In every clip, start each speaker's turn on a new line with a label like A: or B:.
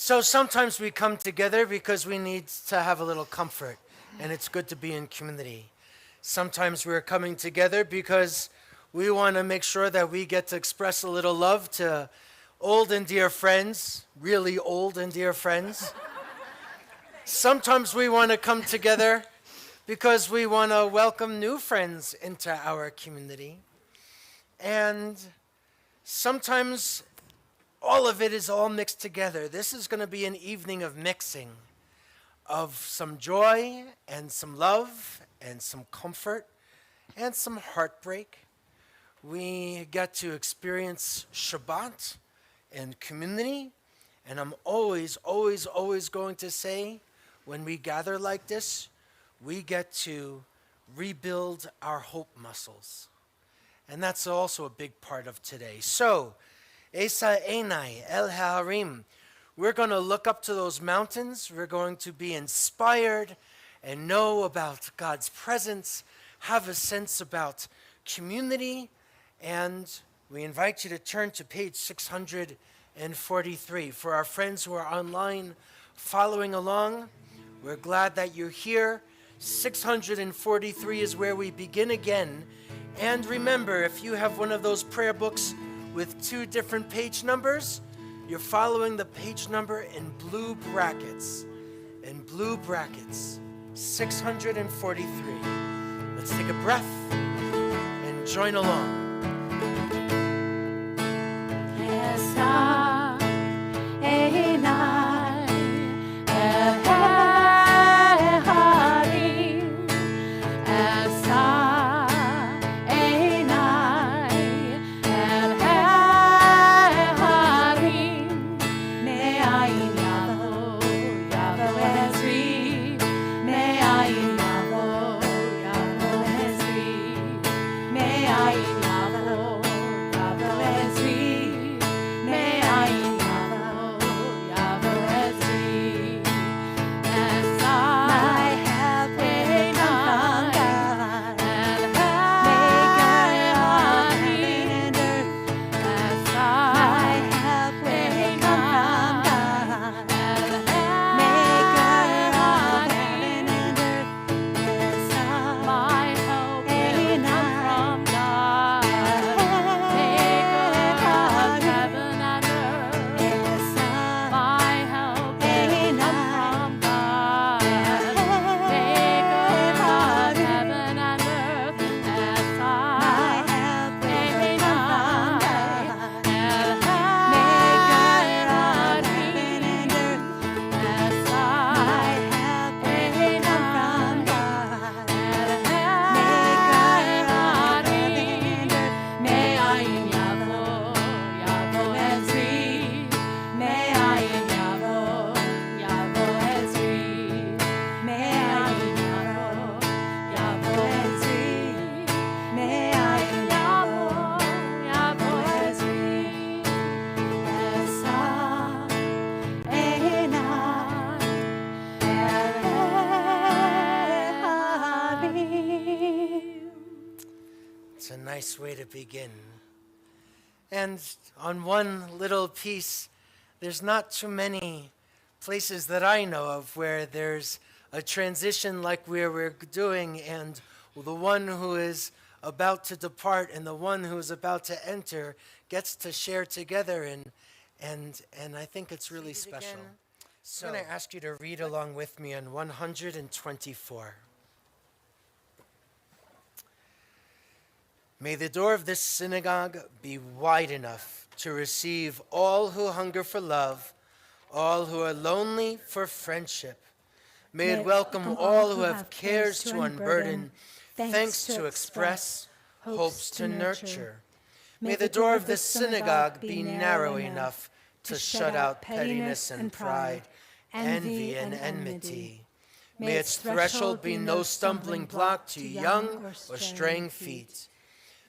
A: So sometimes we come together because we need to have a little comfort, and it's good to be in community. Sometimes we're coming together because we want to make sure that we get to express a little love to old and dear friends, really old and dear friends. Sometimes we want to come together because we want to welcome new friends into our community. And sometimes all of it is all mixed together. This is going to be an evening of mixing, of some joy and some love and some comfort and some heartbreak. We get to experience Shabbat and community. And I'm always going to say, when we gather like this, we get to rebuild our hope muscles. And that's also a big part of today. So, Esa Einai El Harim. We're going to look up to those mountains. We're going to be inspired and know about God's presence, have a sense about community, and we invite you to turn to page 643. For our friends who are online following along, we're glad that you're here. 643 is where we begin again. And remember, if you have one of those prayer books with two different page numbers, you're following the page number in blue brackets. In blue brackets, 643. Let's take a breath and join along. It's a nice way to begin. And on one little piece, there's not too many places that I know of where there's a transition like where we're doing, and the one who is about to depart and the one who is about to enter gets to share together, and I think it's really special. So I'm going to ask you to read along with me on 124. May the door of this synagogue be wide enough to receive all who hunger for love, all who are lonely for friendship. May it welcome all who have cares to unburden, thanks to express, hopes to nurture. May the door of this synagogue be narrow enough to shut out pettiness and pride, envy and enmity. May its threshold be no stumbling block to young or straying feet.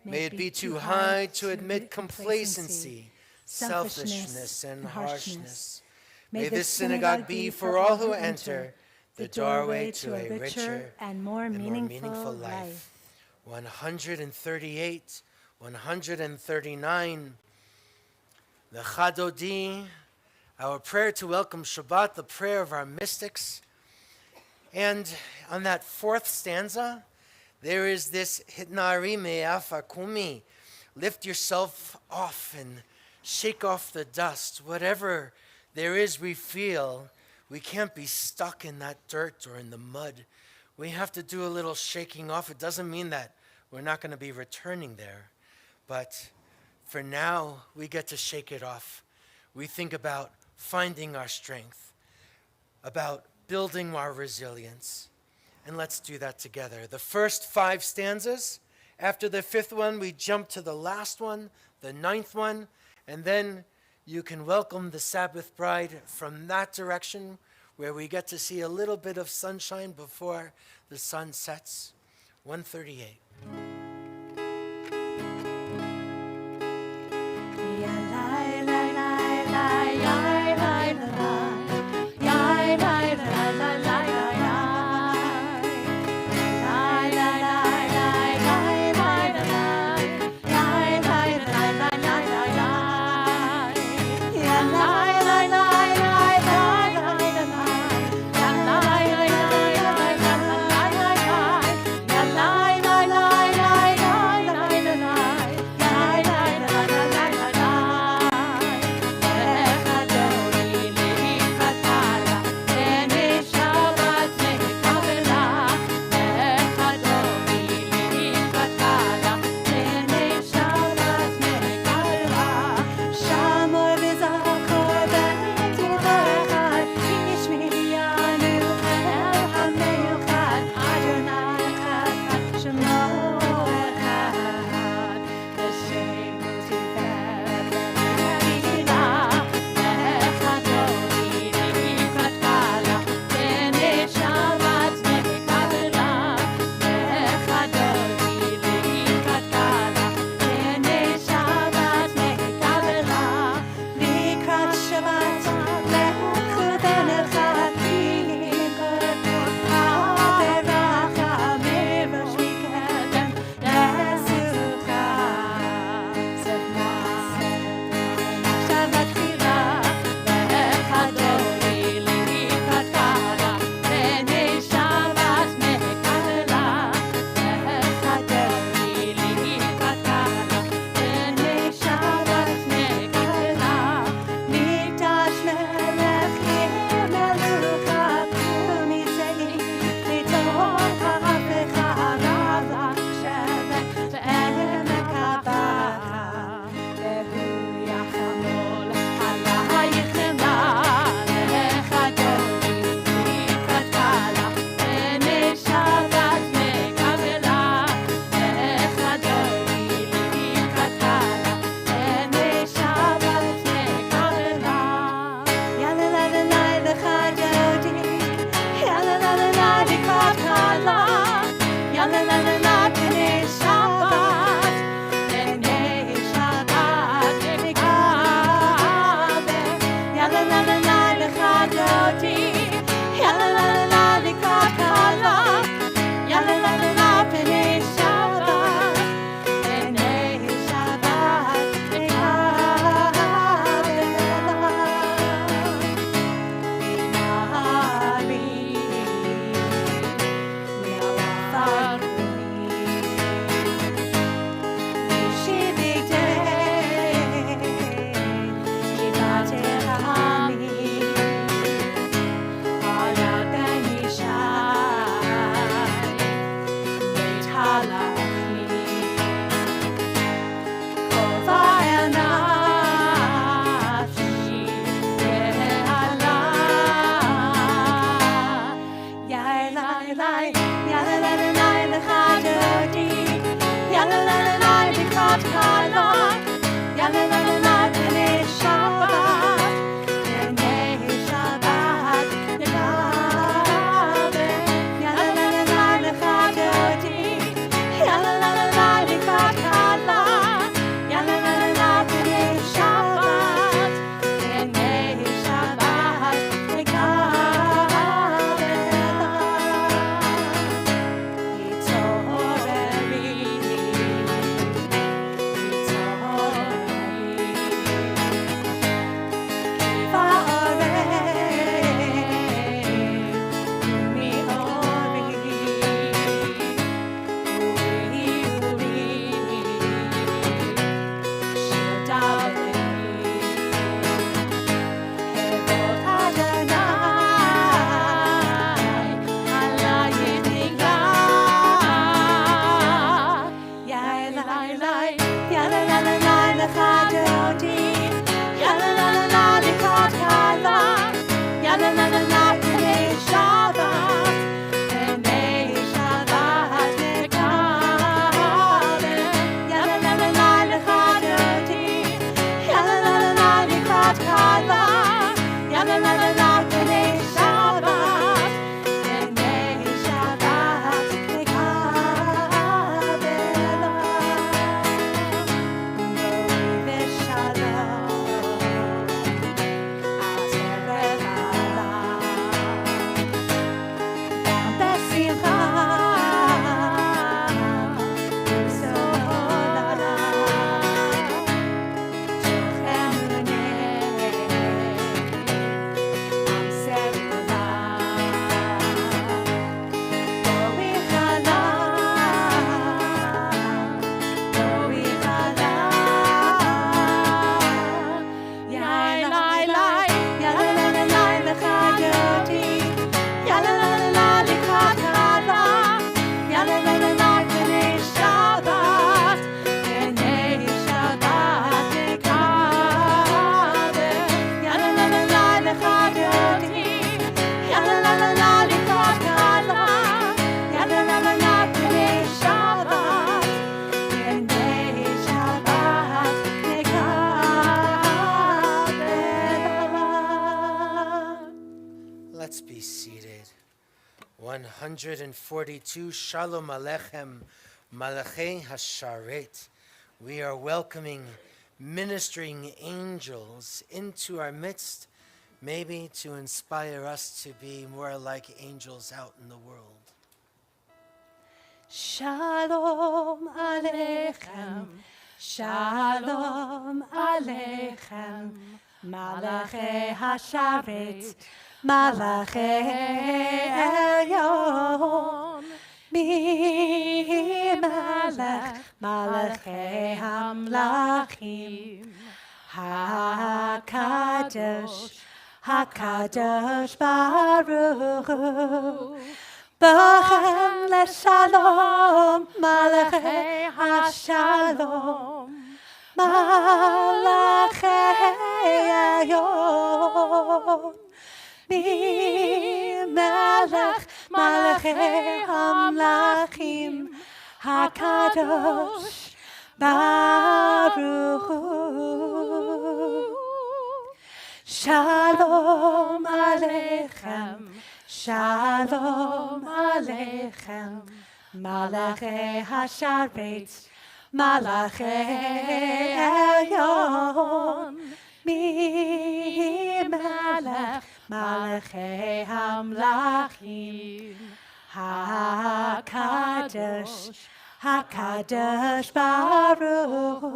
A: May it be too high to admit complacency, selfishness, and harshness. May this synagogue be for all who enter the doorway to a richer and more meaningful life. 138, 139. L'chadodi our prayer to welcome Shabbat, the prayer of our mystics. And on that fourth stanza, there is this hitnari me'afa kumi. Lift yourself off and shake off the dust. Whatever there is we feel, we can't be stuck in that dirt or in the mud. We have to do a little shaking off. It doesn't mean that we're not going to be returning there. But for now, we get to shake it off. We think about finding our strength, about building our resilience. And let's do that together. The first 5 stanzas. After the 5th one, we jump to the last one, the 9th one, and then you can welcome the Sabbath bride from that direction where we get to see a little bit of sunshine before the sun sets. 138.
B: La
A: Let's be seated. 142 Shalom Aleichem Malachei Hasharet. We are welcoming ministering angels into our midst, maybe to inspire us to be more like angels out in the world.
B: Shalom Aleichem, Shalom Aleichem, Malachei Hasharet, Malachei Elyon, Mi Melech, Malachei Hamlachim, HaKadosh, HaKadosh Baruch Hu, B'chem leShalom, Malachei HaShalom, Malachei Elyon, Mi Melech, Malachei Hamlachim, HaKadosh Baruch Hu. Shalom Aleichem, Shalom Aleichem, Malachei Hasharet, Malachei Elyon, Mi Melech, Malachei Hamlachim, HaKadosh, HaKadosh Baruch Hu,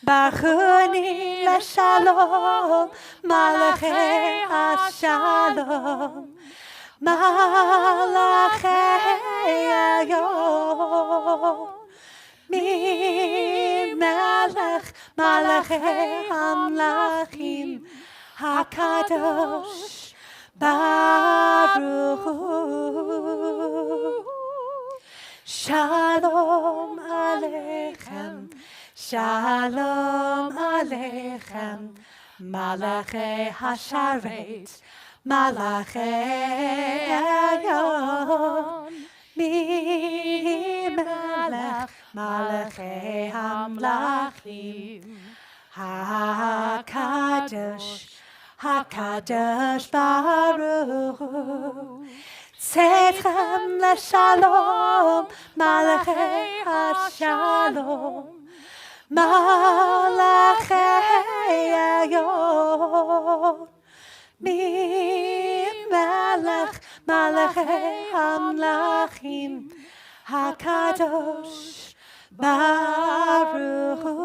B: B'chuni leShalom, Malachei HaShalom, Malachei Elyon, Mi Melech, Malachei Hamlachim, HaKadosh Baruch Hu. Shalom Aleichem, Shalom Aleichem, Malachei Hasharet, Malachei Elyon, Mi Melech, Malachei Hamlachim, HaKadosh, HaKadosh Baruch Hu, Tzedchem leShalom, Malachei HaShalom, Malachei Elyon, Mi Melech, Malachei Hamlachim, HaKadosh Baruch Hu.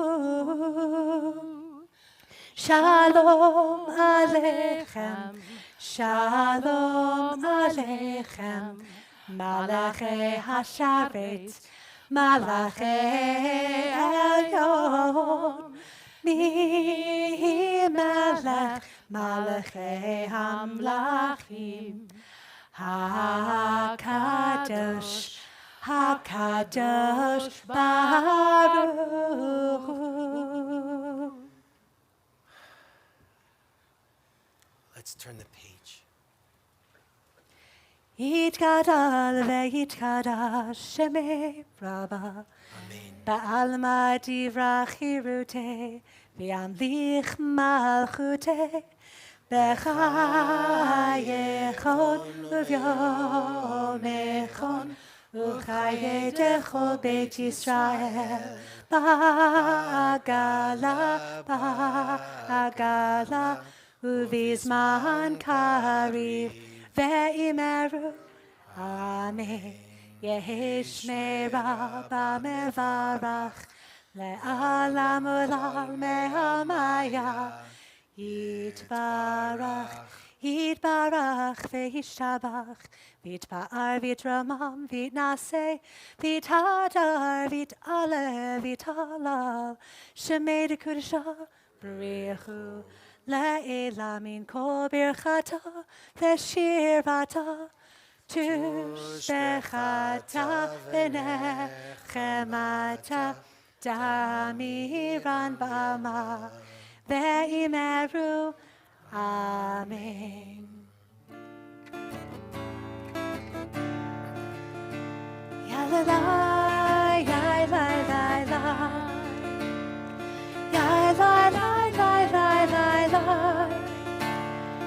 B: Shalom Aleichem, Shalom Aleichem, Malachei Hasharet, Malachei Elyon, Mi Melech, Malachei Hamlachim, HaKadosh, HaKadosh Baruch Hu.
A: Let's turn the page.
B: Yitgadal ve'yitgadal Shemei Rabba,
A: Amen.
B: Ba'alma divrach hirute, V'yamlich malchute, B'chayechon uvyomechon, Uchaye dechol Beit Yisrael, Ba'agala, Uvizman kariv, Ve'imeru, Amen. Yehi Shmei Rabba mevarach, Le'alam u'lal me'amaya, Yitbarach, Yitbarach ve'yishtabach, V'yitpa'ar v'yitramam v'yitnaseh, V'yithadar v'yit'aleh v'yit'halal, Shemei d'Kudashah b'richu, Le'ela min kol birchata v'shirata, Tushbechata v'nechemata, Damiran b'ama, Ve'imeru, Amen. Ya la la, ya la la la, ya la la la la la la,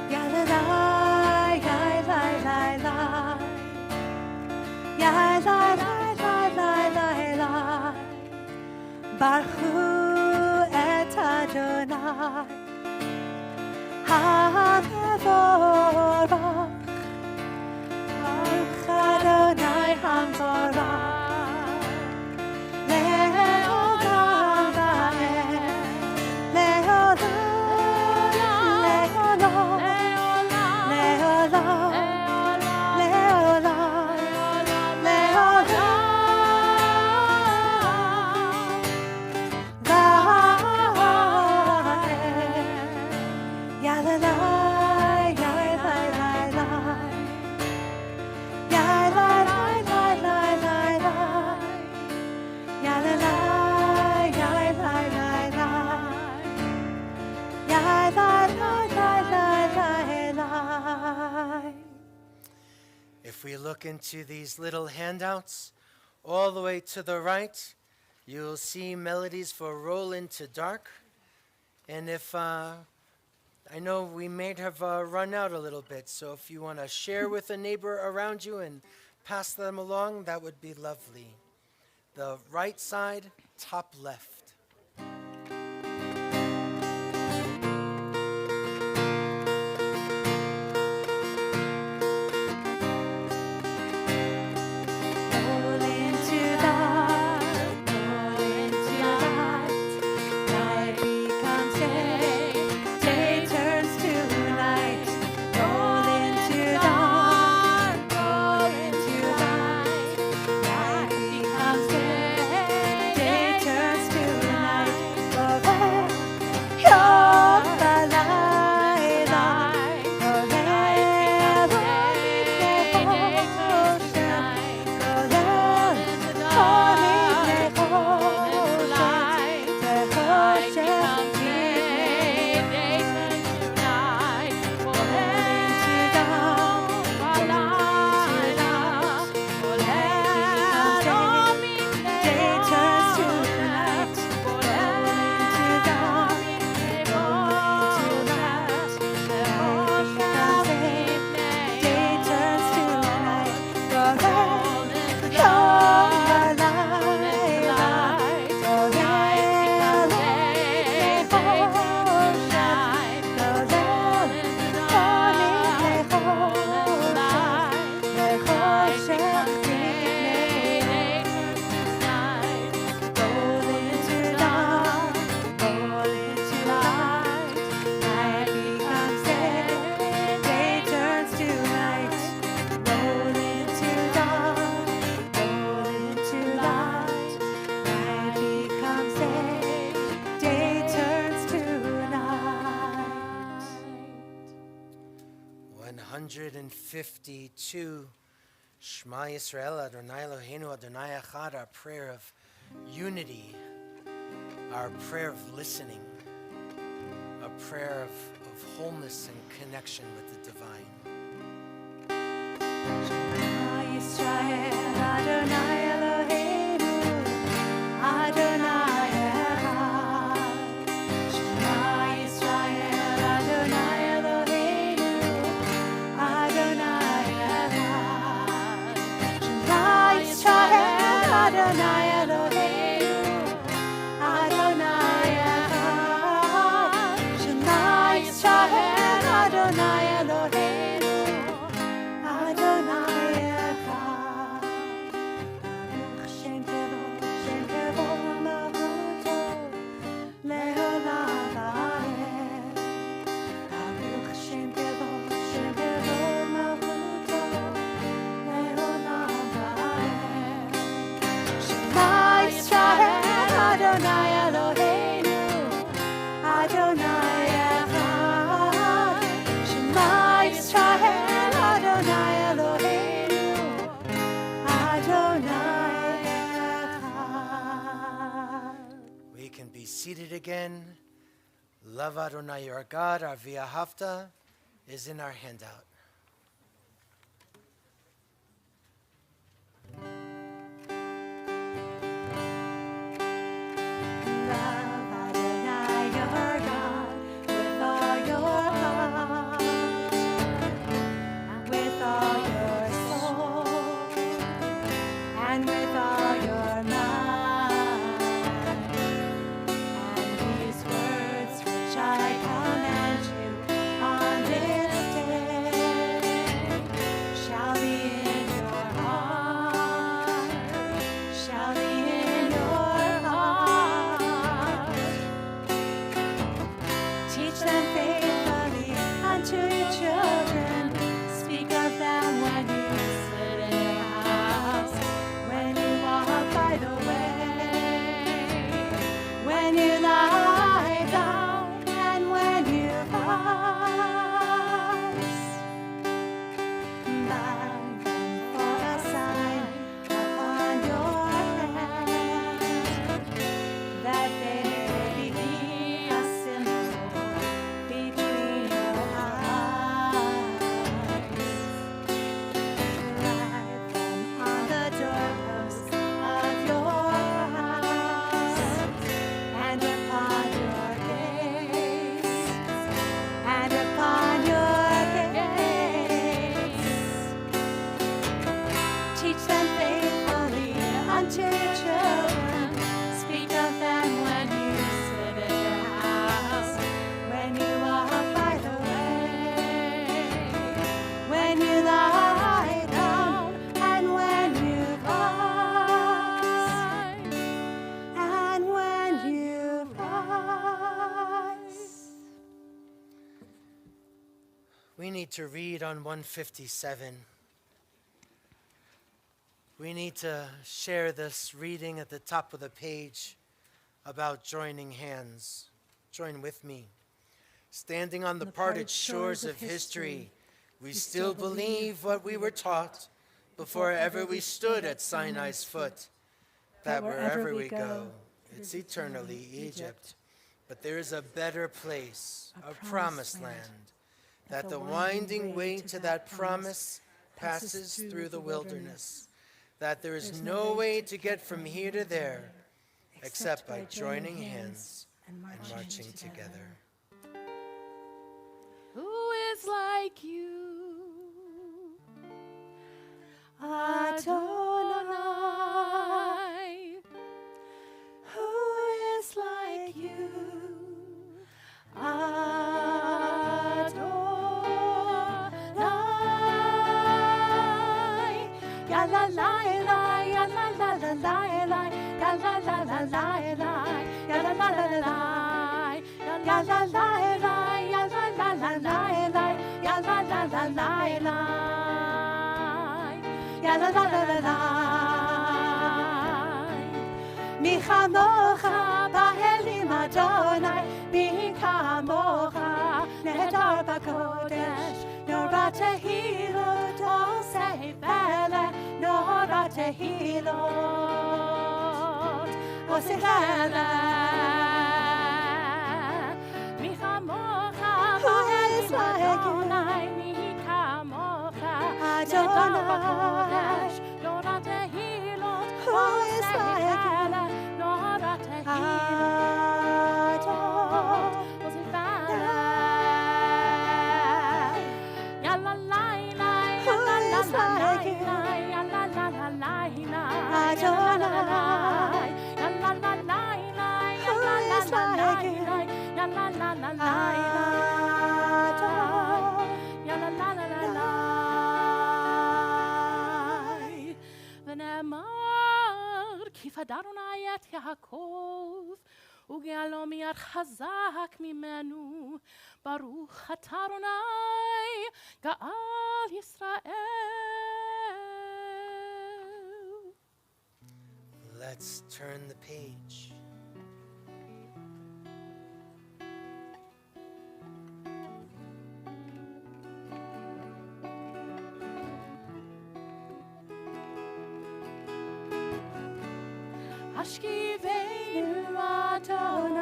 B: ya la la, ya la la la, ya la la la la la la. Baruchu et Adonai, HaMevorach, Baruch Adonai HaMevorach, Le'olam va'ed, Le'olam, Le'olam, Le'olam, Le'olam, Le'olam.
A: If we look into these little handouts, all the way to the right, you'll see melodies for Roll Into Dark. And if, I know we may have run out a little bit, so if you want to share with a neighbor around you and pass them along, that would be lovely. The right side, top left. Shema Yisrael, Adonai Eloheinu, Adonai Echad, our prayer of unity, our prayer of listening, a prayer of wholeness and connection with the divine.
B: Shema Yisrael, Adonai Eloheinu, Adonai Echad. Shema Yisrael, Adonai Eloheinu, Adonai Echad. Shema Yisrael, Adonai Eloheinu, Adonai Echad. Shema Yisrael, Adonai Eloheinu, Adonai Echad. Baruch Shem Tevo Malchuto, Le'olam va'ed. Baruch Shem Tevo Malchuto, Le'olam va'ed. Shema Yisrael, Adonai Eloheinu, Adonai Echad. Shema Yisrael, Adonai Eloheinu, Adonai Echad.
A: We can be seated again. Love Adonai your God, our V'ahavta, is in our handout.
B: Love Adonai your God with all your heart and with all your soul and with all your mind. And these words which I command you on this day shall be in your heart, shall be in your heart. Teach them faithfully unto your children. Speak of them when you sit in your house, when you walk by the way, when you lie down, and when you rise. Bind them for a sign upon your hand, that they may be a symbol between your eyes. Write them on the doorposts of your house and upon your gates, and upon your gates. Teach them faithfully unto your children. Speak of them when you sit in your house, when you walk by the way, when you lie down, and when you rise, and when you rise.
A: We need to read on 157. We need to share this reading at the top of the page about joining hands. Join with me. Standing on the parted shores of history, we still believe what we were taught before ever we stood at Sinai's foot, that wherever we go, it's eternally Egypt. But there is a better place, a promised land, that the winding way to that promise passes through the wilderness, that there is no way to get from here to there except by joining hands and marching together.
B: Who is like you, Adonai? Who is like you, Adonai? Ya la la la, ya la la la la la, ya la la la la la, ya la la la la, ya la la la la, ya la la la la la, ya la la la la la, ya la la la la. Mi chamocha ba'elim Adonai, mi kamocha nehedar b'kodesh, nora tehilot osei pele, nora tehilot osei pele. Mi chamocha ba'elim Adonai, mi kamocha nehedar b'kodesh, nora tehilot osei pele, nora tehilot osei pele. Ya la la la, ya la la la la, ya la la la la, ya la la la la, ya la la la la, ya la la la la, ya la la la la, ya la la la la. ונאמר כי פדרנו את יעקב וגאלו מיד חזק ממנו, ברוך אתה אדוני גאל ישראל.
A: Let's turn the page.
B: השכיבנו אדוני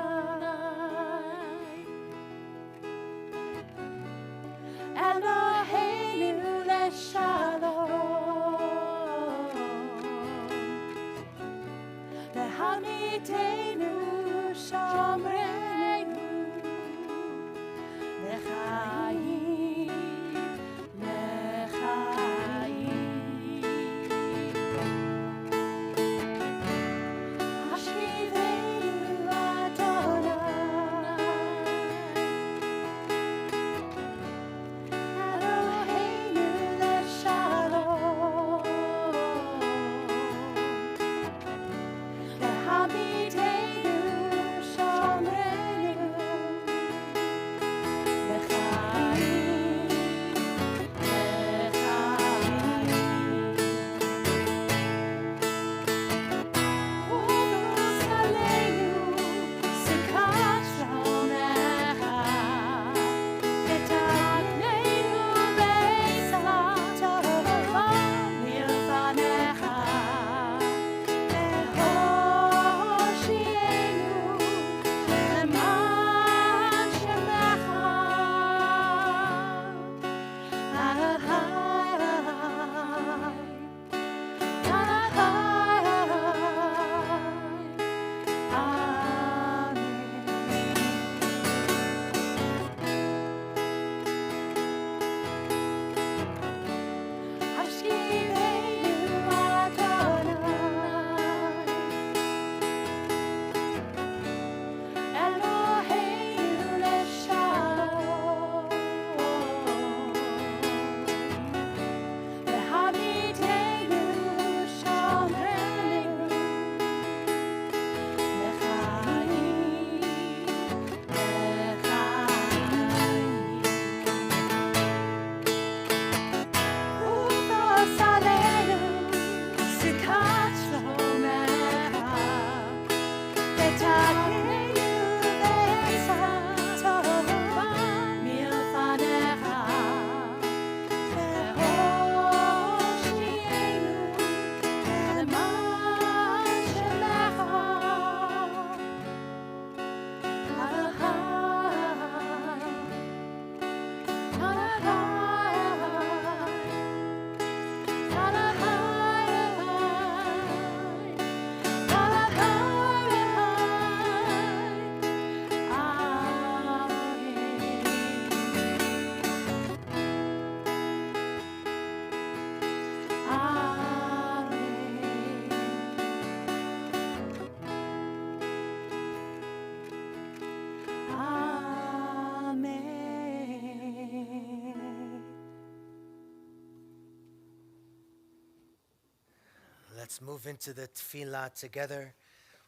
A: Let's move into the tefillah together.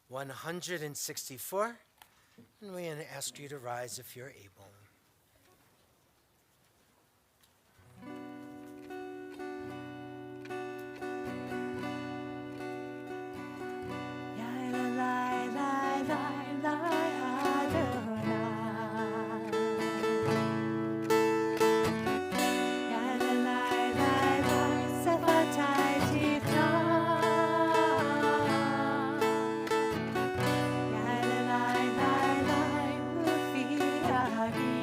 A: 164. And we ask you to rise if you're able.
B: Happy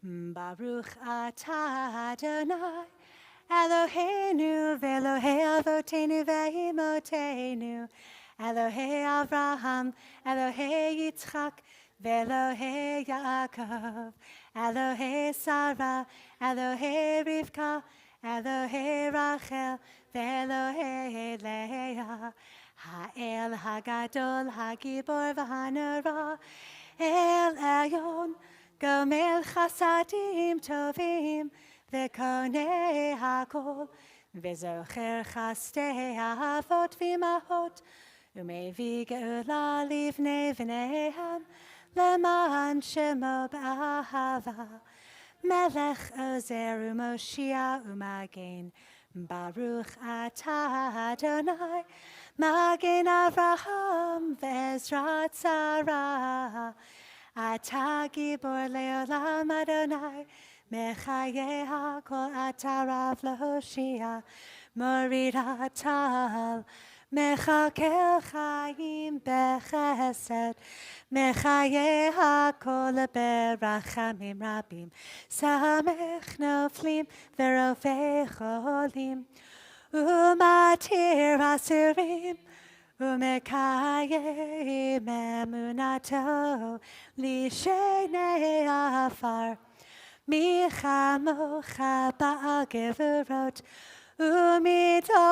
B: Baruch atah Adonai, Eloheinu ve'Elohei avotenu ve'imotenu, Elohei Avraham, Elohei Yitzchak, ve'Elohei Yaakov, Elohei Sarah, Elohei Rivka, Elohei Rachel, ve'Elohei Leah, Ha'el Hagadol, Hagibor v'Hanara, El Elyon, Gomel Chasadim Tovim, Ve'konei Hakol, Ve'zocher Chastei Avot V'imahot, Umevi Geula Livnei V'neihem, Leman Shemo B'ahava, Melech Ozer U'Moshia U'Magen, Baruch atah Adonai, Magen Avraham Ve'ezrat Sarah, Atah Gibor Leolam Adonai, Mechaye HaKol Atah Rav Lehoshia, Morid Atal, Mechakel Chaim Bechesed, Mechaye HaKol Berachamim Rabim, Samech Noflim Verofei Cholim, Umatir Asurim, Umekayim emunato lishenei afar, michamocha ba'agevurot, umido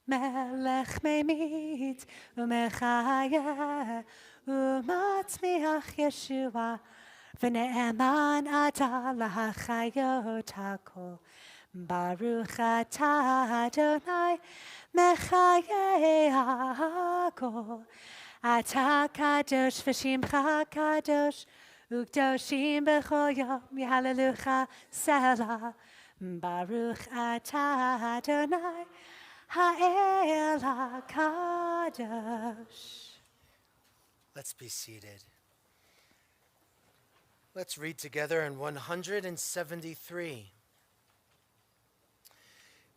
B: melech memit, umechaya, umatzmiach Yeshua, v'ne'eman ada lahachayot hakol. Baruch atah Adonai, Mechaye HaKol. Atah kadosh v'shimcha kadosh, u'kdoshim b'chol yom yehallelujah selah. Baruch atah Adonai, Ha'el HaKadosh.
A: Let's be seated. Let's read together in 173.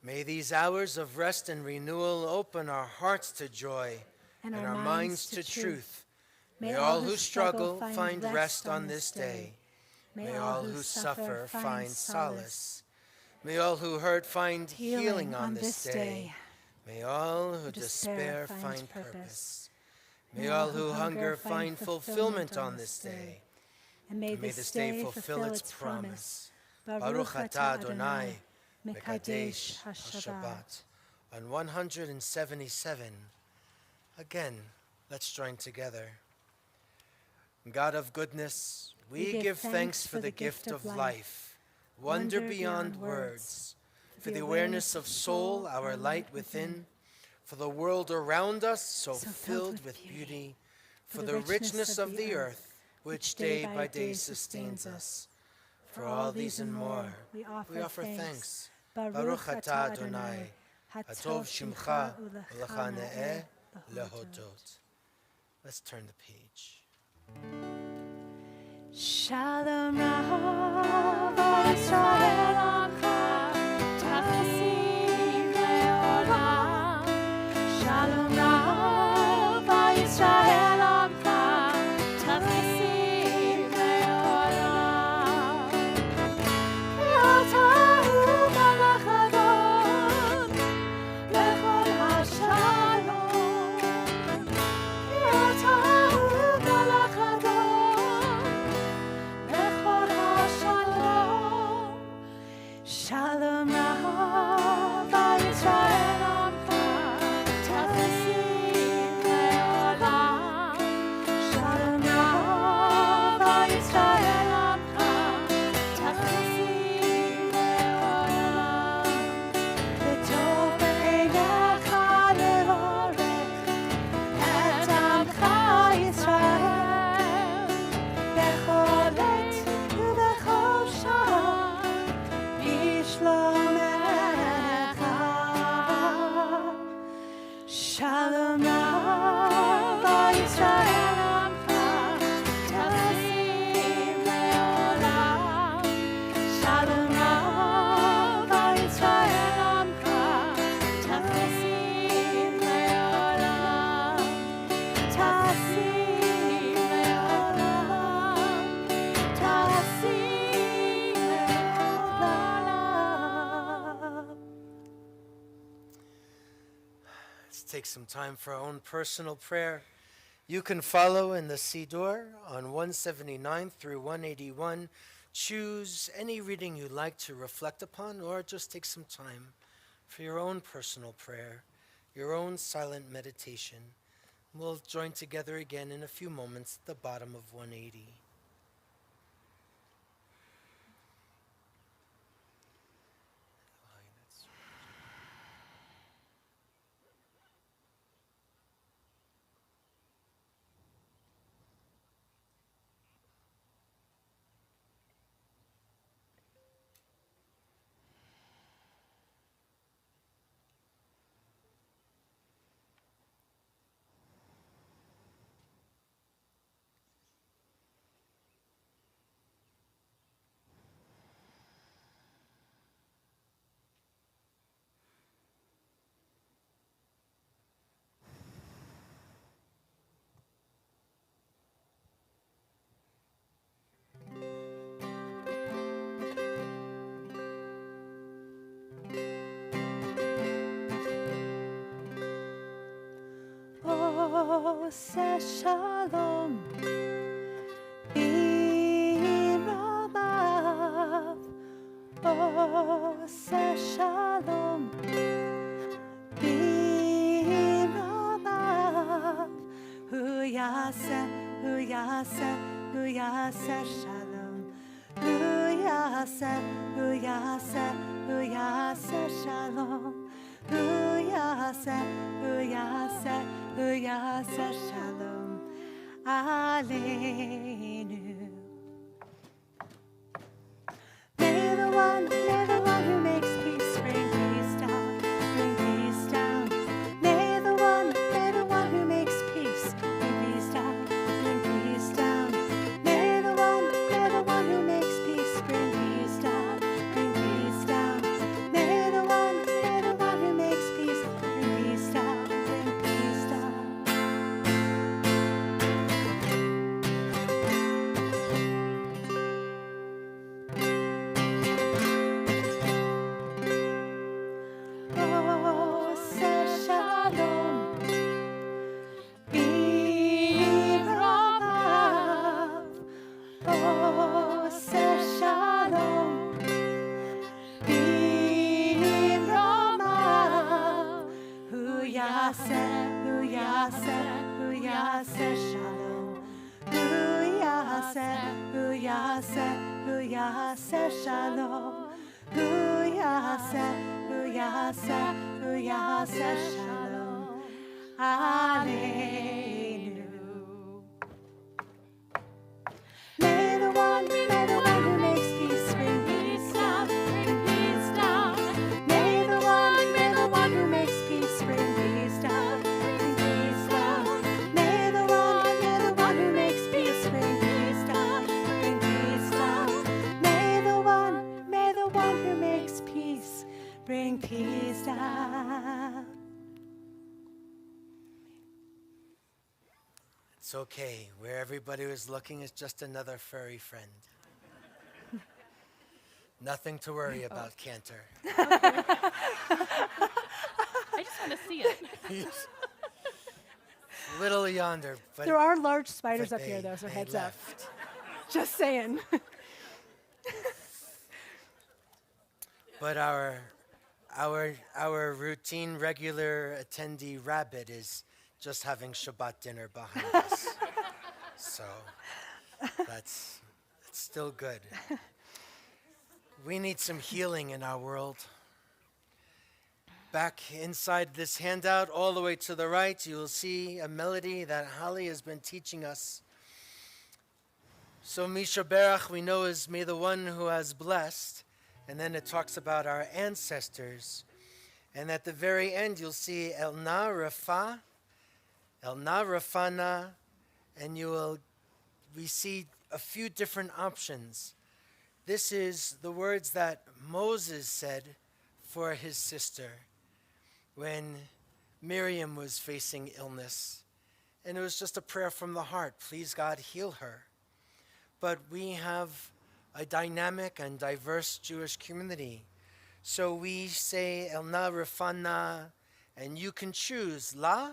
A: May these hours of rest and renewal open our hearts to joy and our minds to truth. May all who struggle find rest on this day. May all who suffer find solace. May all who hurt find healing on this day. May all who despair find purpose. May all who hunger find fulfillment on this day. And may this day fulfill its promise. Baruch atah Adonai, Mekadesh HaShabbat. On 177, again, let's join together. God of goodness, we give thanks for the gift of life, wonder beyond words, for the awareness of soul, our light within, for the world around us so filled with beauty, for the richness of the earth, which day by day sustains us. For all these and more, we offer thanks. Baruch atah Adonai, hatov shimcha u'lecha ne'eh lehodot. Let's turn the page.
B: Shalom Rav Yisrael Amcha, Tachsim Le'olam. Shalom Rav Yisrael Amcha, Tachsim Le'olam. Atahu Melech Adon, Lechol HaShalom. Atahu Melech Adon, Lechol
A: take some time for our own personal prayer. You can follow in the Siddur on 179 through 181. Choose any reading you like to reflect upon, or just take some time for your own personal prayer, your own silent meditation. We'll join together again in a few moments at the bottom of 180.
B: Say shalom, b'ramav. Oh, say shalom, b'ramav. Hu yaseh shalom. Hu yaseh shalom. Hu yaseh shalom aleinu. May the one who makes peace bring peace down, bring peace down. May the one who makes peace bring peace down, bring peace down. May the one who makes peace bring peace down, bring peace down. May the one who makes peace bring peace down, bring peace down. Oh, say shalom, b'ramav. Oh, say shalom, b'ramav. Hu yaseh shalom. Hu yaseh shalom. Hu yaseh shalom aleinu. May the one who makes peace bring peace down, bring peace down. May the one who makes peace bring peace down, bring peace down. May the one who makes peace bring peace down, bring peace down. May the one who makes peace bring peace down.
A: It's okay. Where everybody was looking is just another furry friend. Nothing to worry about, Cantor.
C: I just want to see it.
A: Little yonder, but
D: There are large spiders
A: but
D: up here,
A: they-
D: though, so
A: they
D: heads up.
A: left.
D: Just saying.
A: But our routine, regular attendee Rabbit is just having Shabbat dinner behind us. So that's still good. We need some healing in our world. Back inside this handout, all the way to the right, you will see a melody that Holli has been teaching us. So Misha Berach, we know, is may the one who has blessed. And then it talks about our ancestors. And at the very end, you'll see El Na Rafa, El Na Rafana, and we see a few different options. This is the words that Moses said for his sister when Miriam was facing illness. And it was just a prayer from the heart. Please, God, heal her. But we have a dynamic and diverse Jewish community. So we say El Na Rafana, And you can choose la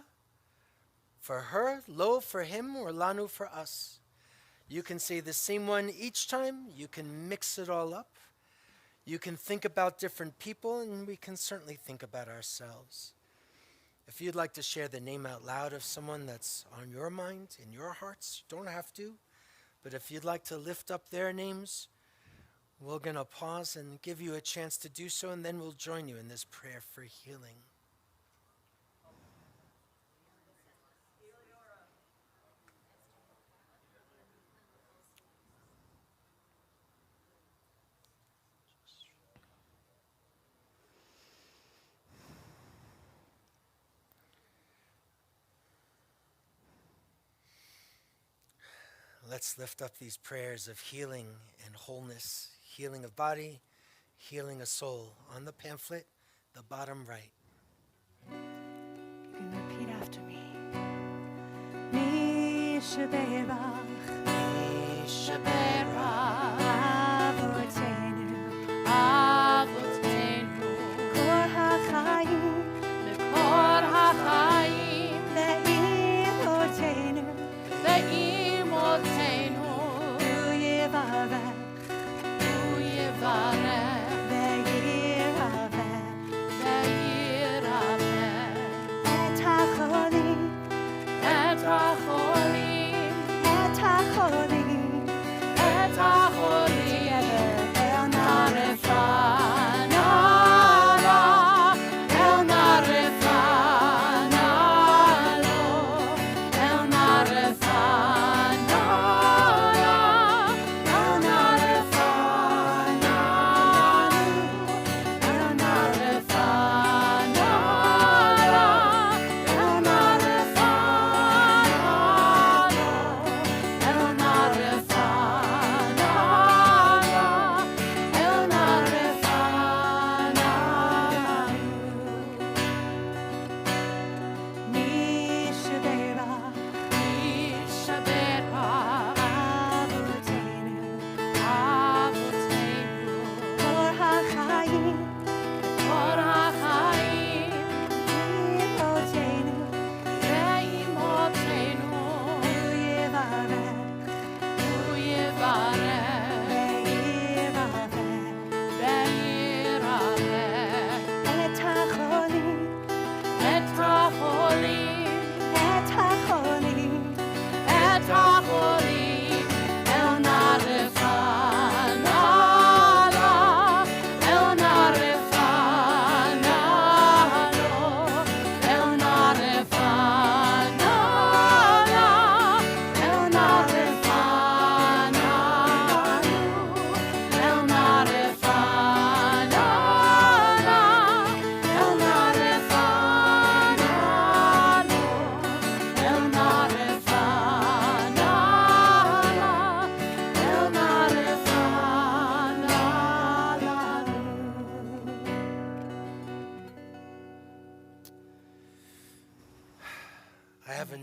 A: for her, lo for him, or lanu for us. You can say the same one each time. You can mix it all up. You can think about different people, and we can certainly think about ourselves. If you'd like to share the name out loud of someone that's on your mind, in your hearts, you don't have to. But if you'd like to lift up their names, we're going to pause and give you a chance to do so, and then we'll join you in this prayer for healing. Let's lift up these prayers of healing and wholeness, healing of body, healing of soul. On the pamphlet, the bottom right.
D: You can repeat after me. Mi sheberach, avotenu, kor hachayim, ve'imotenu,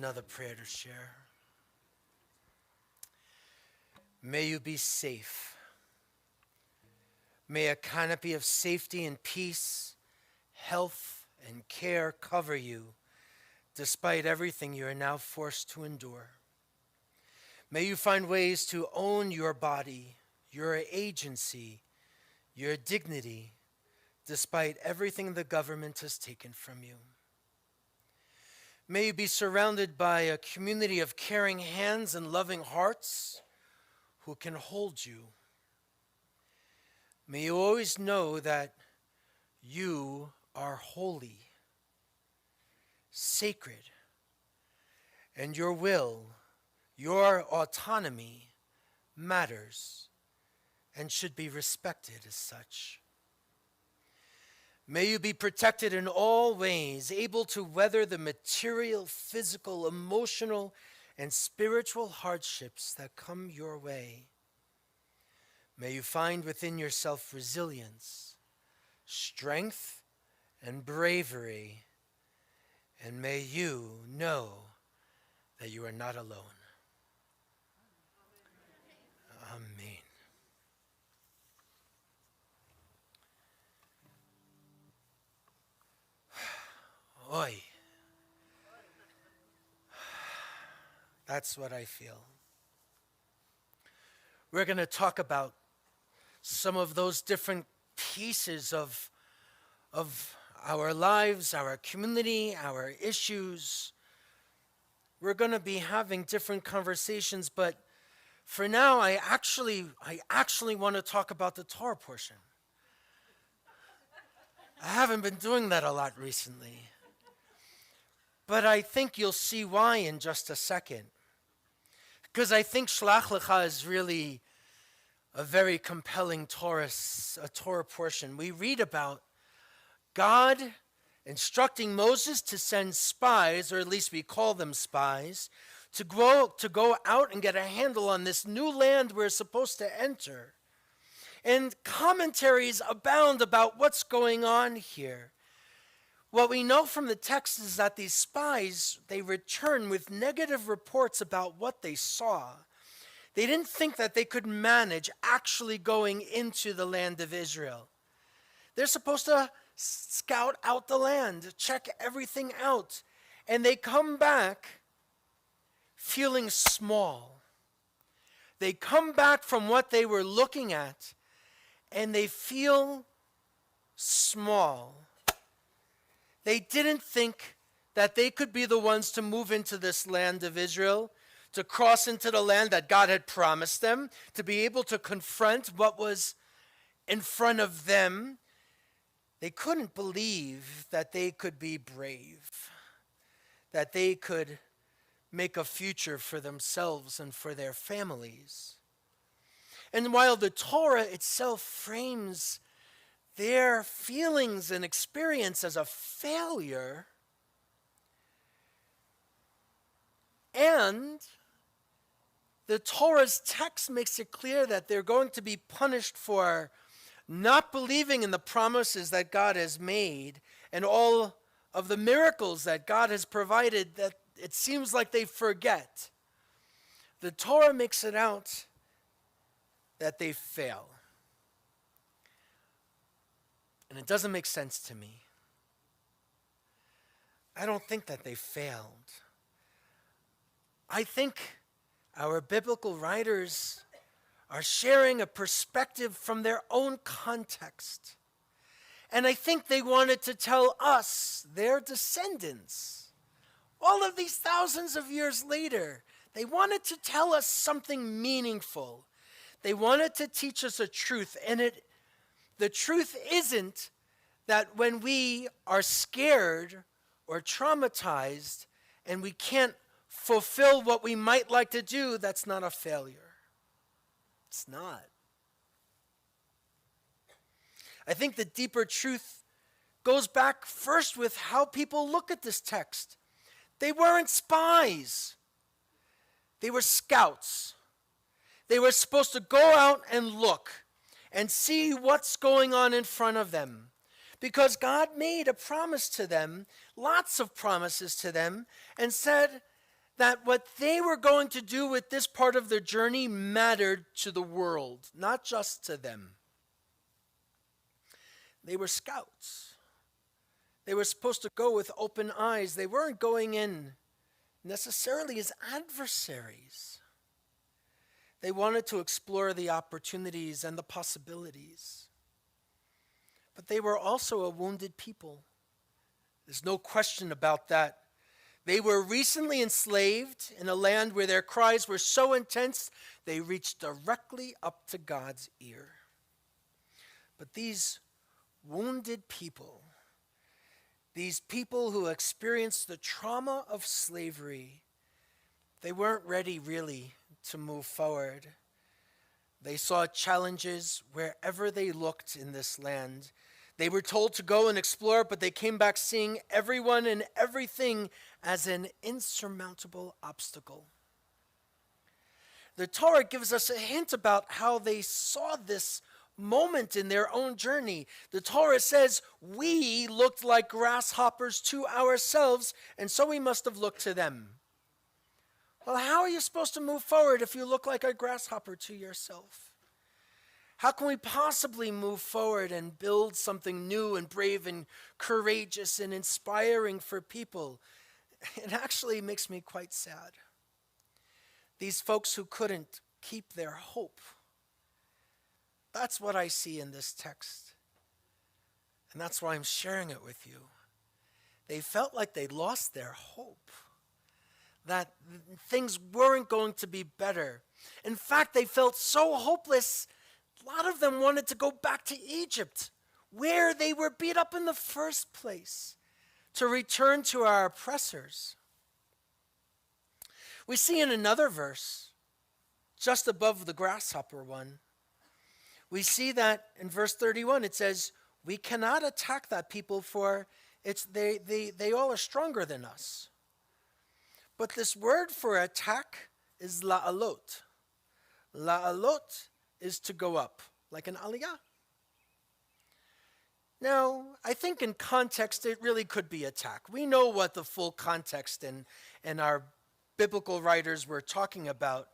A: Another prayer to share. May you be safe. May a canopy of safety and peace, health and care cover you despite everything you are now forced to endure. May you find ways to own your body, your agency, your dignity, despite everything the government has taken from you. May you be surrounded by a community of caring hands and loving hearts who can hold you. May you always know that you are holy, sacred, and your will, your autonomy matters and should be respected as such. May you be protected in all ways, able to weather the material, physical, emotional, and spiritual hardships that come your way. May you find within yourself resilience, strength, and bravery, and may you know that you are not alone. Amen. That's what I feel. We're going to talk about some of those different pieces of our lives, our community, our issues. We're going to be having different conversations, but for now, I actually want to talk about the Torah portion. I haven't been doing that a lot recently. But I think you'll see why in just a second. Because I think Shlach Lecha is really a very compelling Torah portion. We read about God instructing Moses to send spies, or at least we call them spies, to go out and get a handle on this new land we're supposed to enter. And commentaries abound about what's going on here. What we know from the text is that these spies, they return with negative reports about what they saw. They didn't think that they could manage actually going into the land of Israel. They're supposed to scout out the land, check everything out, and they come back feeling small. They come back from what they were looking at, and they feel small. They didn't think that they could be the ones to move into this land of Israel, to cross into the land that God had promised them, to be able to confront what was in front of them. They couldn't believe that they could be brave, that they could make a future for themselves and for their families. And while the Torah itself frames their feelings and experience as a failure, and the Torah's text makes it clear that they're going to be punished for not believing in the promises that God has made and all of the miracles that God has provided, that it seems like they forget. The Torah makes it out that they fail. And it doesn't make sense to me. I don't think that they failed. I think our biblical writers are sharing a perspective from their own context. And I think they wanted to tell us, their descendants, all of these thousands of years later, they wanted to tell us something meaningful. They wanted to teach us a truth. And the truth isn't that when we are scared or traumatized and we can't fulfill what we might like to do, that's not a failure. It's not. I think the deeper truth goes back first with how people look at this text. They weren't spies. They were scouts. They were supposed to go out and look and see what's going on in front of them. Because God made a promise to them, lots of promises to them, and said that what they were going to do with this part of their journey mattered to the world, not just to them. They were scouts. They were supposed to go with open eyes. They weren't going in necessarily as adversaries. They wanted to explore the opportunities and the possibilities. But they were also a wounded people. There's no question about that. They were recently enslaved in a land where their cries were so intense they reached directly up to God's ear. But these wounded people, these people who experienced the trauma of slavery, they weren't ready really to move forward. They saw challenges wherever they looked in this land. They were told to go and explore, but they came back seeing everyone and everything as an insurmountable obstacle. The Torah gives us a hint about how they saw this moment in their own journey. The Torah says, we looked like grasshoppers to ourselves, and so we must have looked to them. Well, how are you supposed to move forward if you look like a grasshopper to yourself? How can we possibly move forward and build something new and brave and courageous and inspiring for people? It actually makes me quite sad. These folks who couldn't keep their hope. That's what I see in this text. And that's why I'm sharing it with you. They felt like they lost their hope, that things weren't going to be better. In fact, they felt so hopeless, a lot of them wanted to go back to Egypt, where they were beat up in the first place, to return to our oppressors. We see in another verse, just above the grasshopper one, we see that in verse 31, it says, we cannot attack that people, for they all are stronger than us. But this word for attack is la'alot. La'alot is to go up, like an aliyah. Now, I think in context, it really could be attack. We know what the full context and our biblical writers were talking about.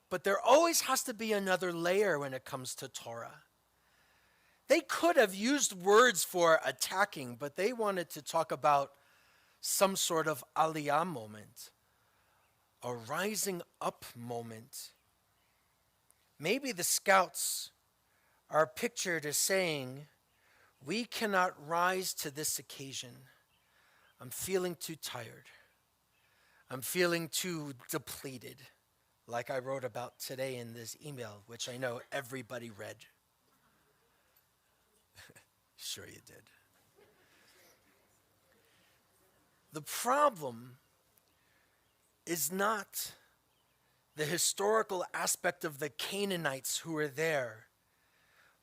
A: But there always has to be another layer when it comes to Torah. They could have used words for attacking, but they wanted to talk about some sort of aliyah moment, a rising up moment. Maybe the scouts are pictured as saying, we cannot rise to this occasion. I'm feeling too tired. I'm feeling too depleted, like I wrote about today in this email, which I know everybody read. Sure you did. The problem is not the historical aspect of the Canaanites who were there,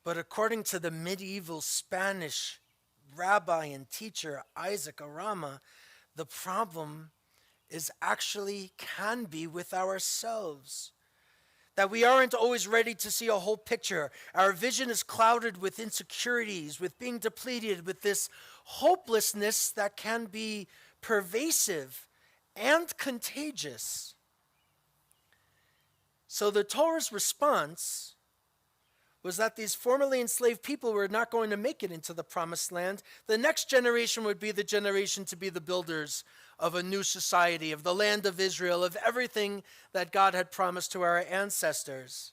A: but according to the medieval Spanish rabbi and teacher Isaac Arama, the problem is actually can be with ourselves. That we aren't always ready to see a whole picture. Our vision is clouded with insecurities, with being depleted, with this hopelessness that can be pervasive and contagious. So the Torah's response was that these formerly enslaved people were not going to make it into the promised land. The next generation would be the generation to be the builders of a new society, of the land of Israel, of everything that God had promised to our ancestors.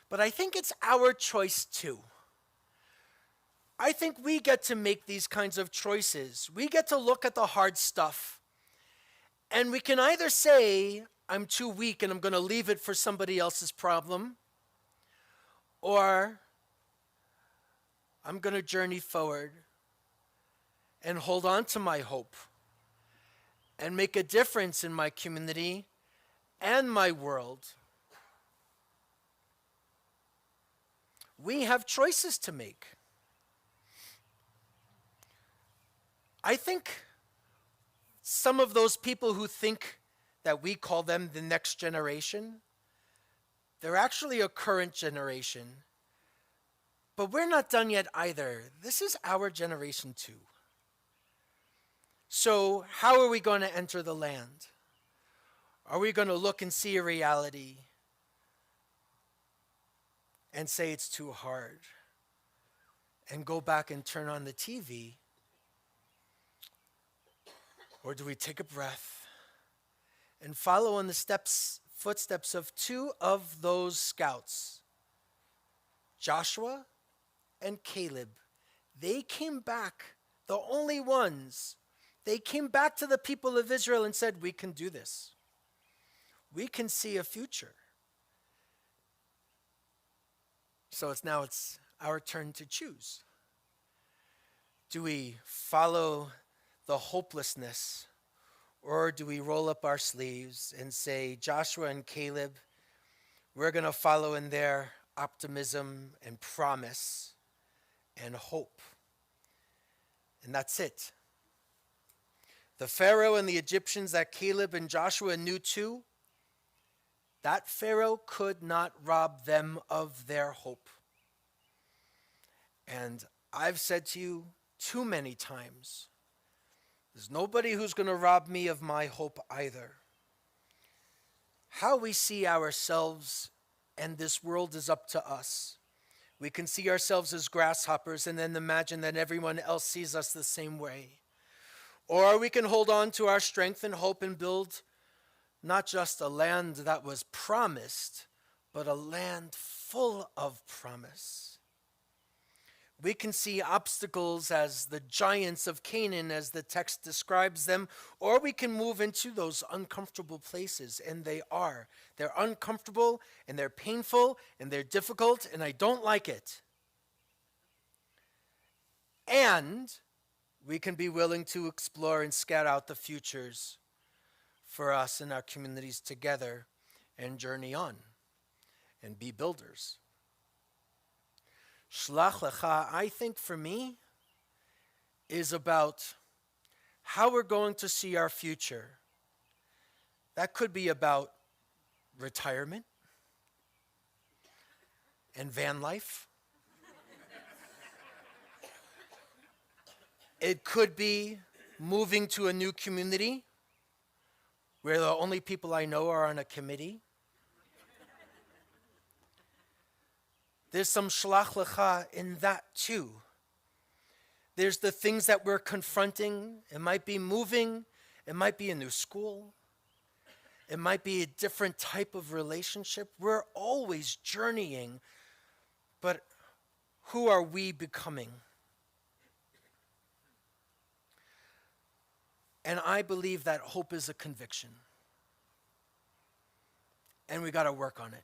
A: But I think it's our choice too. I think we get to make these kinds of choices. We get to look at the hard stuff. And we can either say, I'm too weak and I'm going to leave it for somebody else's problem, or I'm going to journey forward and hold on to my hope and make a difference in my community and my world. We have choices to make. I think some of those people who think that we call them the next generation, they're actually a current generation. But we're not done yet either. This is our generation too. So how are we going to enter the land? Are we going to look and see a reality and say it's too hard and go back and turn on the TV? Or do we take a breath and follow in the footsteps of two of those scouts, Joshua and Caleb? They came back, the only ones. They came back to the people of Israel and said, we can do this. We can see a future. So it's our turn to choose. Do we follow the hopelessness, or do we roll up our sleeves and say, Joshua and Caleb, we're going to follow in their optimism and promise and hope? And that's it. The Pharaoh and the Egyptians that Caleb and Joshua knew too, that Pharaoh could not rob them of their hope. And I've said to you too many times, there's nobody who's going to rob me of my hope either. How we see ourselves and this world is up to us. We can see ourselves as grasshoppers and then imagine that everyone else sees us the same way. Or we can hold on to our strength and hope and build not just a land that was promised, but a land full of promise. We can see obstacles as the giants of Canaan, as the text describes them, or we can move into those uncomfortable places, and they are. They're uncomfortable, and they're painful, and they're difficult, and I don't like it. And we can be willing to explore and scout out the futures for us and our communities together and journey on and be builders. Shlach Lecha, I think for me, is about how we're going to see our future. That could be about retirement and van life. It could be moving to a new community where the only people I know are on a committee. There's some shlach lecha in that too. There's the things that we're confronting. It might be moving. It might be a new school. It might be a different type of relationship. We're always journeying. But who are we becoming? And I believe that hope is a conviction. And we got to work on it.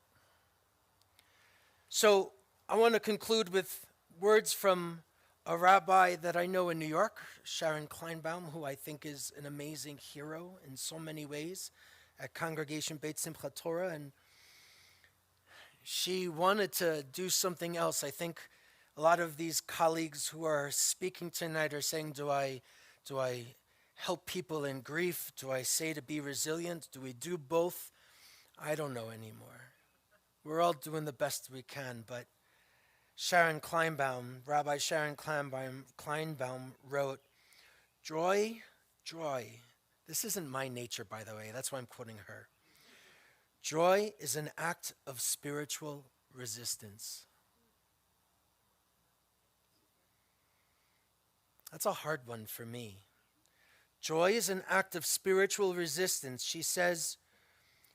A: So I want to conclude with words from a rabbi that I know in New York, Sharon Kleinbaum, who I think is an amazing hero in so many ways at Congregation Beit Simchat Torah. And she wanted to do something else. I think a lot of these colleagues who are speaking tonight are saying, do I help people in grief? Do I say to be resilient? Do we do both? I don't know anymore. We're all doing the best we can, but Sharon Kleinbaum, Rabbi Sharon Kleinbaum wrote, joy, this isn't my nature, by the way, that's why I'm quoting her. Joy is an act of spiritual resistance. That's a hard one for me. Joy is an act of spiritual resistance. She says,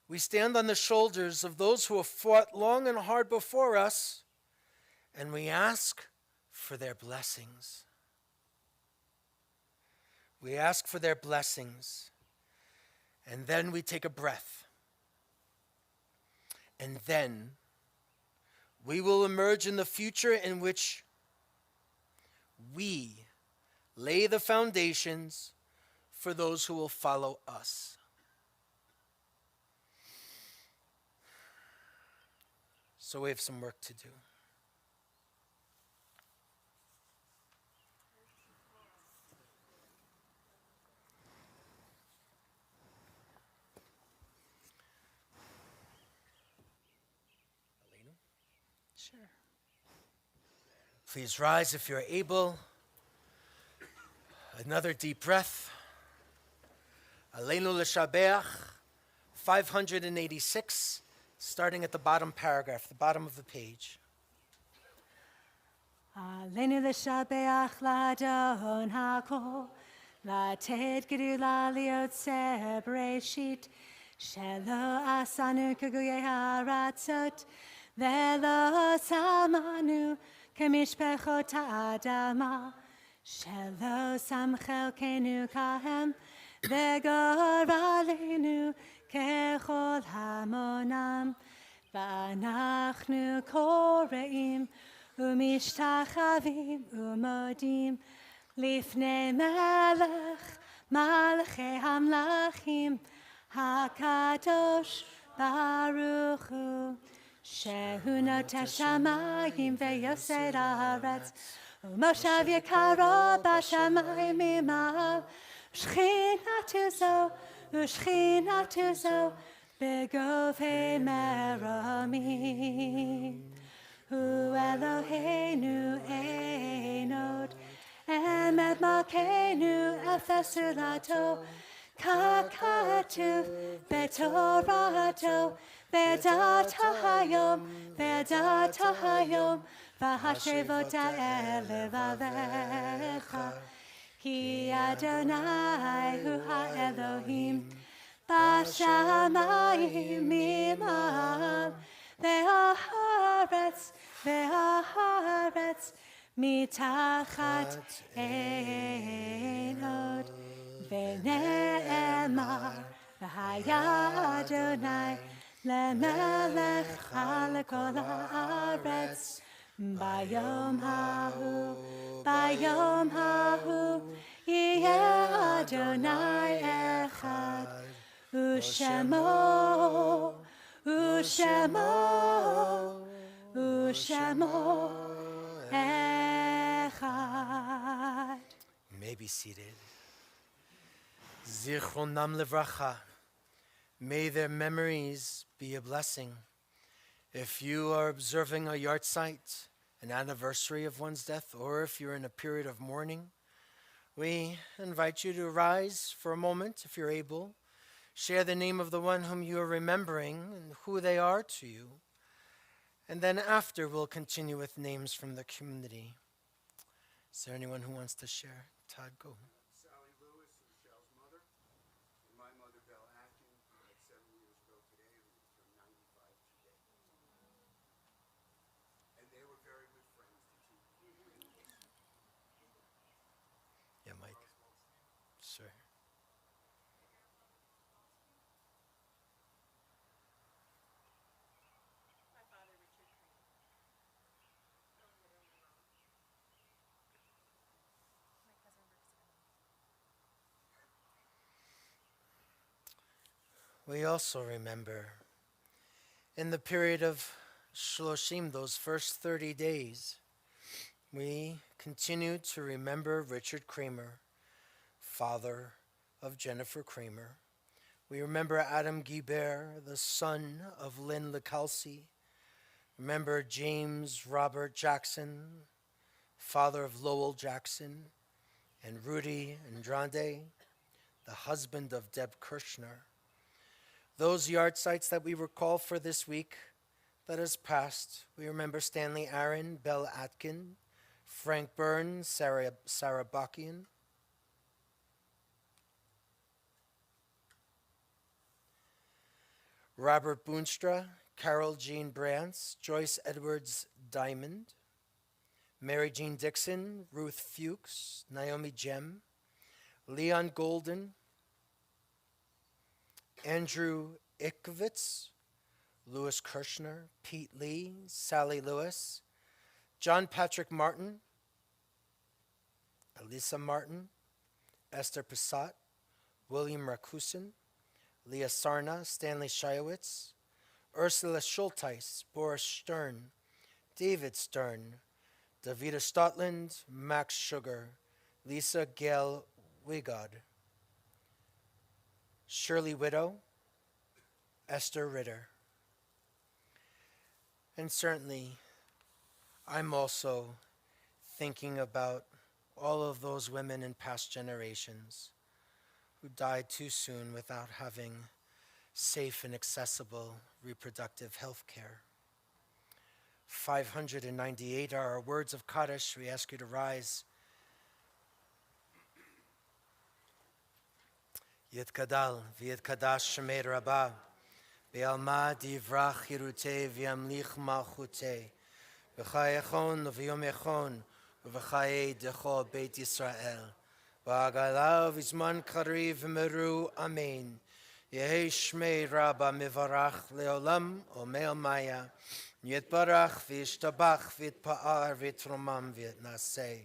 A: we stand on the shoulders of those who have fought long and hard before us, and we ask for their blessings. We ask for their blessings, and then we take a breath. And then we will emerge in the future in which we lay the foundations for those who will follow us. So we have some work to do.
D: Sure.
A: Please rise if you're able. Another deep breath. Aleinu l'shabeach, 586, starting at the bottom paragraph, the bottom of the page.
D: Aleinu l'shabeach l'adon hakol, לתת גדולה ליוצר בראשית, שלא עשנו כגויי הארצות, ולא שמנו כמשפחות האדמה, שלא שם חלקנו כהם, וגורלנו ככל המונם, ואנחנו קוראים ומשתחווים ומודים לפני מלך מלכי המלכים הקדוש ברוך הוא, שהוא נוטה שמיים ויוסד הארץ, ומושב יקרו בשמיים ממעל, שכינתו זו ושכינתו זו בגובה מרומים. הוא אלוהינו אין עוד, אמת מלכנו אפס זולתו, כך כתוב בתורתו, ודעת היום, והשבות האל לבביך.
B: Ki Adonai hu ha-Elohim Bashamayim imam Ve'aharetz mitachat einod Ve'ne'emar V'haya Adonai lemelech al kol haaretz Bayom hahu yeh Adonai echad Ushemo echad.
A: You may be seated. Zichronam levracha. May their memories be a blessing. If you are observing a yahrzeit, an anniversary of one's death, or if you're in a period of mourning, we invite you to rise for a moment if you're able. Share the name of the one whom you are remembering and who they are to you. And then after, we'll continue with names from the community. Is there anyone who wants to share? Todd, go.
E: Sally Lewis, Michelle's mother, and my mother, Belle Atkins, who died 7 years ago today, who was from 95 today. And they were very good friends to keep.
A: Yeah, Mike. Sure. We also remember in the period of Shloshim, those first 30 days, we continue to remember Richard Kramer, father of Jennifer Kramer. We remember Adam Guibert, the son of Lynn LeCalcy. Remember James Robert Jackson, father of Lowell Jackson, and Rudy Andrade, the husband of Deb Kirshner. Those yahrzeits that we recall for this week that has passed, we remember Stanley Aaron, Belle Atkin, Frank Byrne, Sarah Bakian. Robert Boonstra, Carol Jean Brantz, Joyce Edwards Diamond, Mary Jean Dixon, Ruth Fuchs, Naomi Jem, Leon Golden, Andrew Ikovitz, Louis Kirshner, Pete Lee, Sally Lewis, John Patrick Martin, Elisa Martin, Esther Passat, William Rakusin, Leah Sarna, Stanley Shiowitz, Ursula Schulteis, Boris Stern, David Stern, Davida Stotland, Max Sugar, Lisa Gail Wigod, Shirley Widow, Esther Ritter. And certainly, I'm also thinking about all of those women in past generations who died too soon without having safe and accessible reproductive health care. 598 are our words of Kaddish. We ask you to rise. Yitkadal v'yitkadash shemei Rabbah v'yalma divrach hirutei v'yamlich malchutei v'chayechon v'yomechon v'chayei decho Beit Yisrael v'agalav v'zman kariv v'meru amen. Yehi shmei Rabbah mivarach leolam omel maya yitbarach v'yishtabach v'yitpa'ar v'yitromam v'yitnasei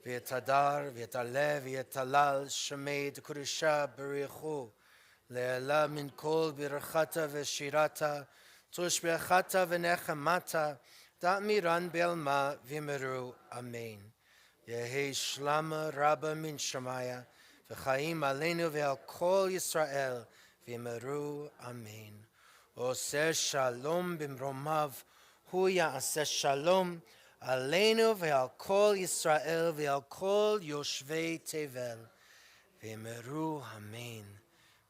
A: v'yitadar v'yitalev v'yitalal shmei d'kurusha b'richu le'ela min kol b'rachata v'shirata tushbechata v'nechamata da'miran be'alma v'yimeru amen. Yehi shlama Rabbah min shamaya v'chaim aleinu ve'al kol Yisrael v'yimeru amen. Oseh shalom b'mromav hu ya'aseh shalom aleinu ve'al kol Yisrael ve'al kol yoshvei tevel v'yimeru amen.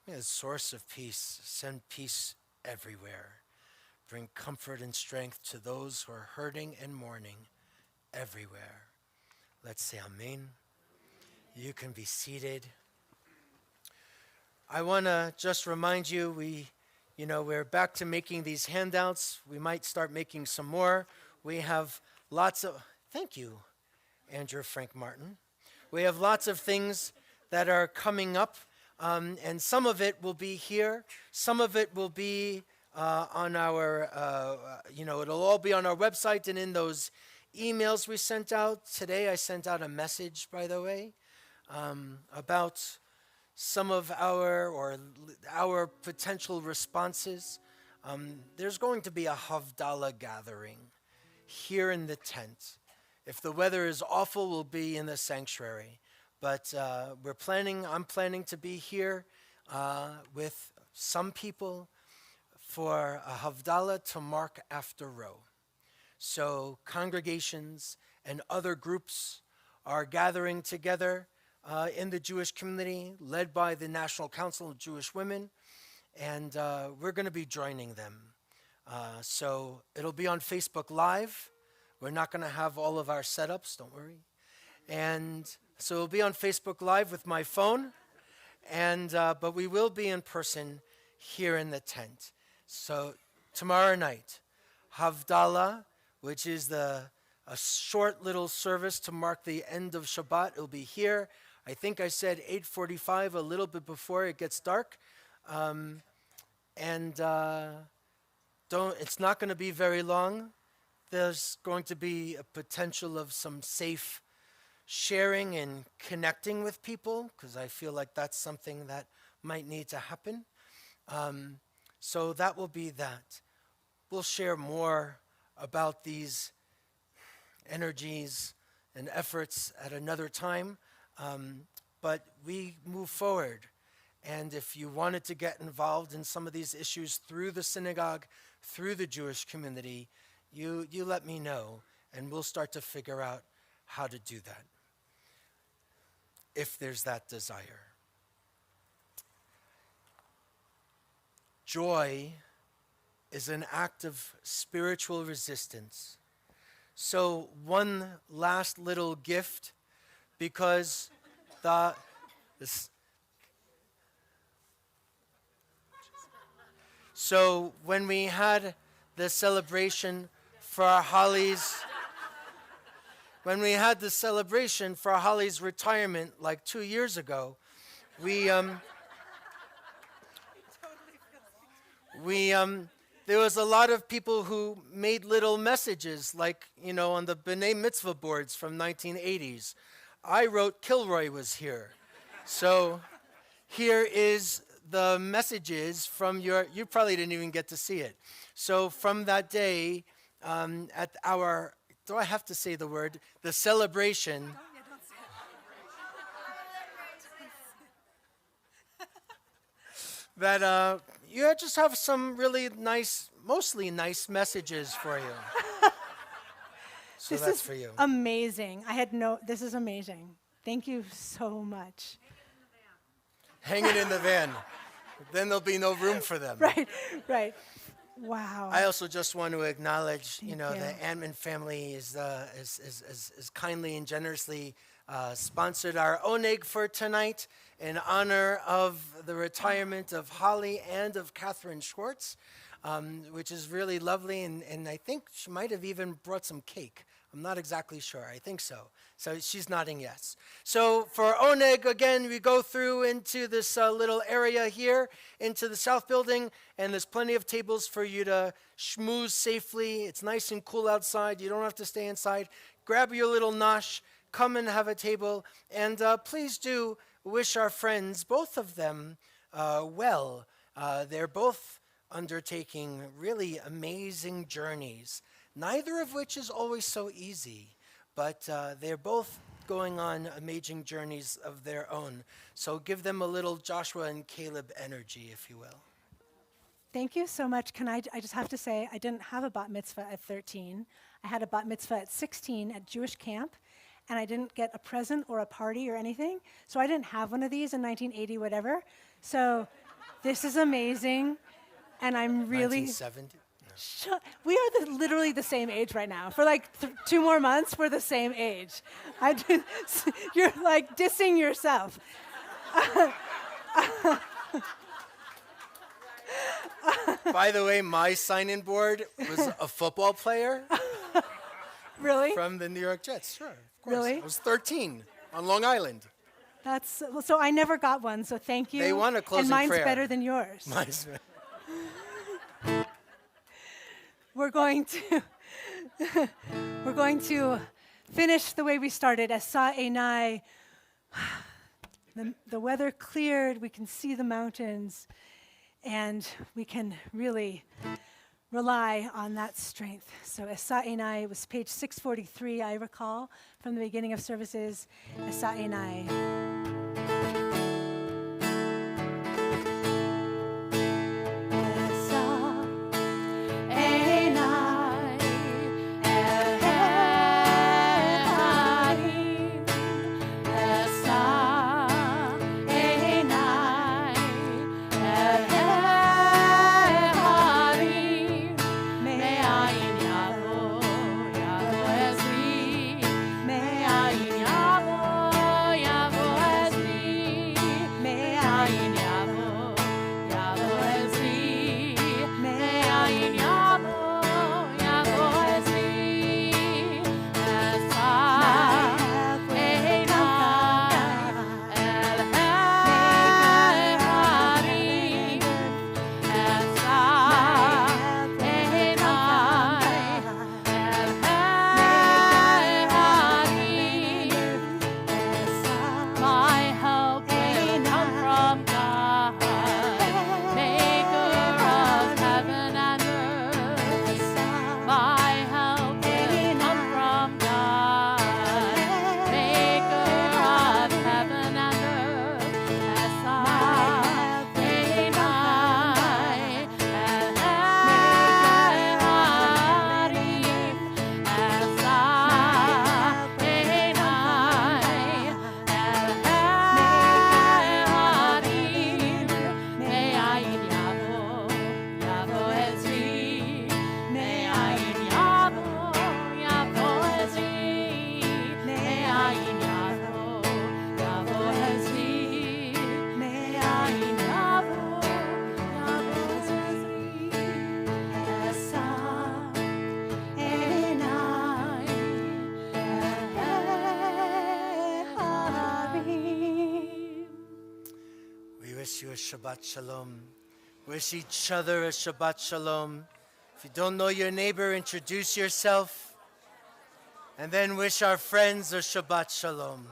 A: May the source of peace send peace everywhere. Bring comfort and strength to those who are hurting and mourning everywhere. Let's say amen. You can be seated. I want to just remind you, we're back to making these handouts. We might start making some more. We have lots of, thank you, Andrew Frank Martin. We have lots of things that are coming up, and some of it will be here. Some of it will be on our, it'll all be on our website and in those emails we sent out. Today I sent out a message, by the way, about some of our potential responses. There's going to be a Havdalah gathering here in the tent. If the weather is awful, we'll be in the sanctuary. But I'm planning to be here with some people for a Havdalah to mark after Row. So congregations and other groups are gathering together in the Jewish community, led by the National Council of Jewish Women, and we're going to be joining them. So it'll be on Facebook Live. We're not going to have all of our setups, don't worry. And so it'll be on Facebook Live with my phone, but we will be in person here in the tent. So tomorrow night, Havdalah, which is a short little service to mark the end of Shabbat. It'll be here. I think I said 8:45, a little bit before it gets dark. It's not going to be very long. There's going to be a potential of some safe sharing and connecting with people, because I feel like that's something that might need to happen. So that will be that. We'll share more about these energies and efforts at another time, but we move forward. And if you wanted to get involved in some of these issues through the synagogue, through the Jewish community, you let me know, and we'll start to figure out how to do that, if there's that desire. Joy is an act of spiritual resistance. So one last little gift, because so when we had the celebration for Holli's retirement like 2 years ago, there was a lot of people who made little messages, like, on the B'nai Mitzvah boards from 1980s. I wrote Kilroy was here. So here is the messages from you probably didn't even get to see it. So from that day, at our, do I have to say the word? The celebration. That you just have some really nice, mostly nice messages for you. So that's for you.
D: Amazing. This is amazing. Thank you so much.
A: Hang it in the van. Then there'll be no room for them.
D: Right. Wow.
A: I also just want to acknowledge, the Antman family is kindly and generously sponsored our oneg for tonight in honor of the retirement of Holli and of Catherine Schwartz, which is really lovely, and I think she might have even brought some cake. I'm not exactly sure. I think so. So she's nodding yes. So for oneg, again, we go through into this little area here, into the south building, and there's plenty of tables for you to schmooze safely. It's nice and cool outside. You don't have to stay inside. Grab your little nosh, come and have a table, and please do wish our friends, both of them, well. They're both undertaking really amazing journeys, neither of which is always so easy, but they're both going on amazing journeys of their own. So give them a little Joshua and Caleb energy, if you will.
D: Thank you so much. I just have to say, I didn't have a bat mitzvah at 13. I had a bat mitzvah at 16 at Jewish camp, and I didn't get a present or a party or anything. So I didn't have one of these in 1980, whatever. So this is amazing, and I'm really...
A: 1970? No.
D: We are literally the same age right now. For like 2 more months, we're the same age. You're like dissing yourself.
A: By the way, my sign-in board was a football player
D: Really?
A: from the New York Jets. Sure, of course.
D: Really?
A: I was 13 on Long Island.
D: That's so I never got one, so thank you.
A: They want a closing
D: and mine's
A: prayer.
D: better than yours.
A: Mine's-
D: We're going to finish the way we started. Esa Einai. The weather cleared, we can see the mountains, and we can really rely on that strength. So Esa Einai was page 643, I recall, from the beginning of services. Esa Einai.
A: Wish you a Shabbat Shalom. Wish each other a Shabbat Shalom. If you don't know your neighbor, introduce yourself. And then wish our friends a Shabbat Shalom.